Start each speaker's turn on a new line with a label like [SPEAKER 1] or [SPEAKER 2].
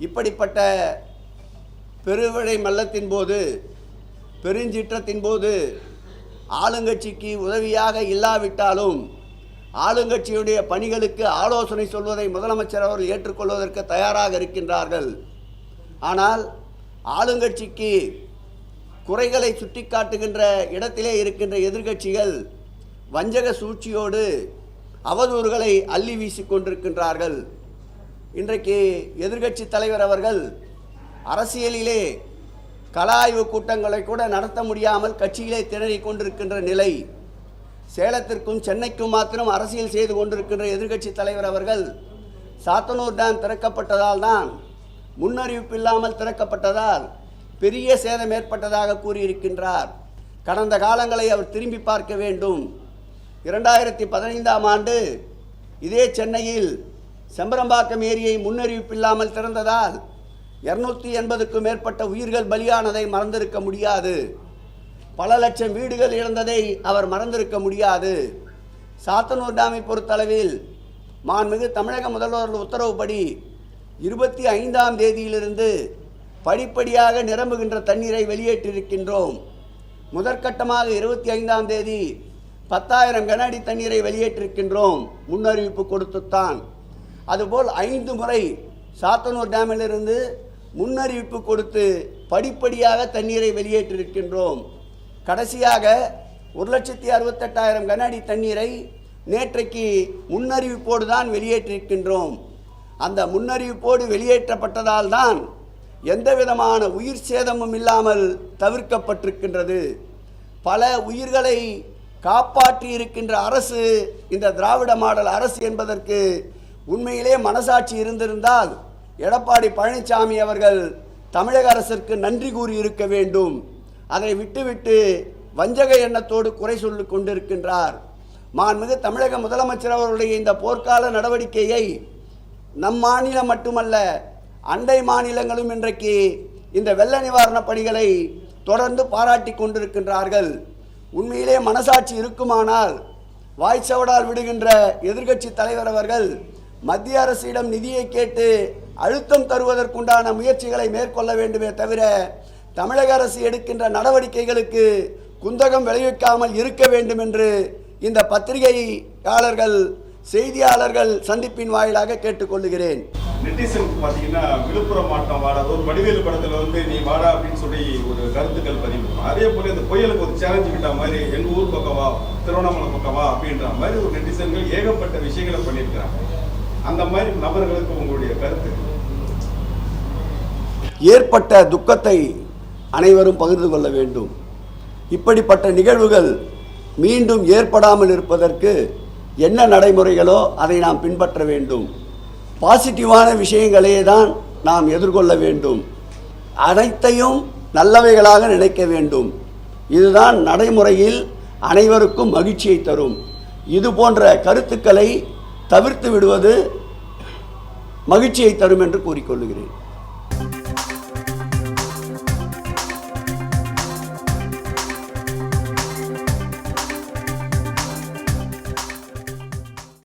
[SPEAKER 1] இப்படிப்பட்ட பெருவிடை மல்லத்தின் போது, பெருஞ்சீற்றத்தின் போது ஆளுங்கட்சிக்கு உதவியாக இல்லாவிட்டாலும் ஆளுங்கட்சியுடைய பணிகளுக்கு ஆலோசனை சொல்வதை முதலமைச்சர் அவர்கள் ஏற்றுக்கொள்வதற்கு தயாராக இருக்கின்றார்கள். ஆனால் ஆளுங்கட்சிக்கு குறைகளை சுட்டிக்காட்டுகின்ற இடத்திலே இருக்கின்ற எதிர்க்கட்சிகள் வஞ்சக சூழ்ச்சியோடு அவதூறுகளை அள்ளி வீசிக்கொண்டிருக்கின்றார்கள். இன்றைக்கு எதிர்க்கட்சி தலைவர் அவர்கள் அரசியலிலே கள ஆய்வு கூட்டங்களை கூட நடத்த முடியாமல் கட்சியிலே திணறிக் கொண்டிருக்கின்ற நிலை. சேலத்திற்கும் சென்னைக்கும் மாத்திரம் அரசியல் செய்து கொண்டிருக்கின்ற எதிர்க்கட்சி தலைவர் அவர்கள் சாத்தனூர் டேம் திறக்கப்பட்டதால் தான், முன்னறிவிப்பு இல்லாமல் திறக்கப்பட்டதால் பெரிய சேதம் ஏற்பட்டதாக கூறியிருக்கின்றார். கடந்த காலங்களை அவர் திரும்பி பார்க்க வேண்டும். 2015ஆம் ஆண்டு இதே சென்னையில் செம்பரம்பாக்கம் ஏரியை முன்னறிவிப்பில்லாமல் திறந்ததால் 280க்கும் மேற்பட்ட உயிர்கள் பலியானதை மறந்திருக்க முடியாது. பல லட்சம் வீடுகள் இழந்ததை அவர் மறந்திருக்க முடியாது. சாத்தனூர் டேமை பொறுத்தளவில் மாண்புமிகு தமிழக முதல்வர்கள் உத்தரவுப்படி 25ஆம் தேதியிலிருந்து படிப்படியாக நிரம்புகின்ற தண்ணீரை வெளியேற்றிருக்கின்றோம். முதற்கட்டமாக 25ஆம் தேதி 10,000 கன அடி தண்ணீரை வெளியேற்றிருக்கின்றோம், முன்னறிவிப்பு கொடுத்துத்தான். அதுபோல் 5 முறை சாத்தனூர் டேமிலிருந்து முன்னறிவிப்பு கொடுத்து படிப்படியாக தண்ணீரை வெளியேற்றிருக்கின்றோம். கடைசியாக 1,68,000 கன அடி தண்ணீரை நேற்றைக்கு முன்னறிவிப்போடு தான் வெளியேற்றிருக்கின்றோம். அந்த முன்னறிவிப்போடு வெளியேற்றப்பட்டதால் தான் எந்த விதமான உயிர் சேதமும் இல்லாமல் தவிர்க்கப்பட்டிருக்கின்றது. பல உயிர்களை காப்பாற்றி இருக்கின்ற அரசு இந்த திராவிட மாடல் அரசு என்பதற்கு உண்மையிலே மனசாட்சி இருந்திருந்தால் எடப்பாடி பழனிசாமி அவர்கள் தமிழக அரசிற்கு நன்றி கூறி இருக்க வேண்டும். அதை விட்டுவிட்டு வஞ்சக எண்ணத்தோடு குறை சொல்லிக் கொண்டிருக்கின்றார். மாண்புமிகு தமிழக முதலமைச்சர் அவருடைய இந்த போர்க்கால நடவடிக்கையை நம் மாநிலம் மட்டுமல்ல, அண்டை மாநிலங்களும் இன்றைக்கு இந்த வெள்ள நிவாரணப் பணிகளை தொடர்ந்து பாராட்டி கொண்டிருக்கின்றார்கள். உண்மையிலே மனசாட்சி இருக்குமானால் வாய்ச்சவடால் விடுகின்ற எதிர்க்கட்சி தலைவர் அவர்கள் மத்திய அரசிடம் நிதியை கேட்டு அழுத்தம் தருவதற்குண்டான முயற்சிகளை மேற்கொள்ள வேண்டுமே தவிர தமிழக அரசு எடுக்கின்ற நடவடிக்கைகளுக்கு குந்தகம் விளைவிக்காமல் இருக்க வேண்டும் என்று இந்த பத்திரிகையாளர்கள், செய்தியாளர்கள் சந்திப்பின் வாயிலாக கேட்டுக்கொள்கிறேன்.
[SPEAKER 2] நெட்டிசன் பார்த்தீங்கன்னா விழுப்புரம் மாவட்டம் வாடா, ஒரு வடிவேலு படத்தில் நீ வாடா அப்படின்னு சொல்லி ஒரு கருத்துக்கள் பதிவு. அதே போல இந்த புயலுக்கு ஒரு சேலஞ்சு விட்ட மாதிரி எங்கள் ஊர் பக்கவா, திருவண்ணாமலை பக்கவா அப்படின்ற மாதிரி ஒரு நெட்டிசன்கள் ஏகப்பட்ட விஷயங்களை பண்ணியிருக்கிறாங்க. அந்த மாதிரி நபர்களுக்கு உங்களுடைய கருத்து?
[SPEAKER 1] ஏற்பட்ட துக்கத்தை அனைவரும் பகிர்ந்து கொள்ள வேண்டும். இப்படிப்பட்ட நிகழ்வுகள் மீண்டும் ஏற்படாமல் இருப்பதற்கு என்ன நடைமுறைகளோ அதை நாம் பின்பற்ற வேண்டும். பாசிட்டிவான விஷயங்களே தான் நாம் எதிர்கொள்ள வேண்டும். அனைத்தையும் நல்லவைகளாக நினைக்க வேண்டும். இதுதான் நடைமுறையில் அனைவருக்கும் மகிழ்ச்சியை தரும். இது போன்ற கருத்துக்களை தவிர்த்து விடுவது மகிழ்ச்சியை தரும் என்று கூறிக்கொள்கிறேன்.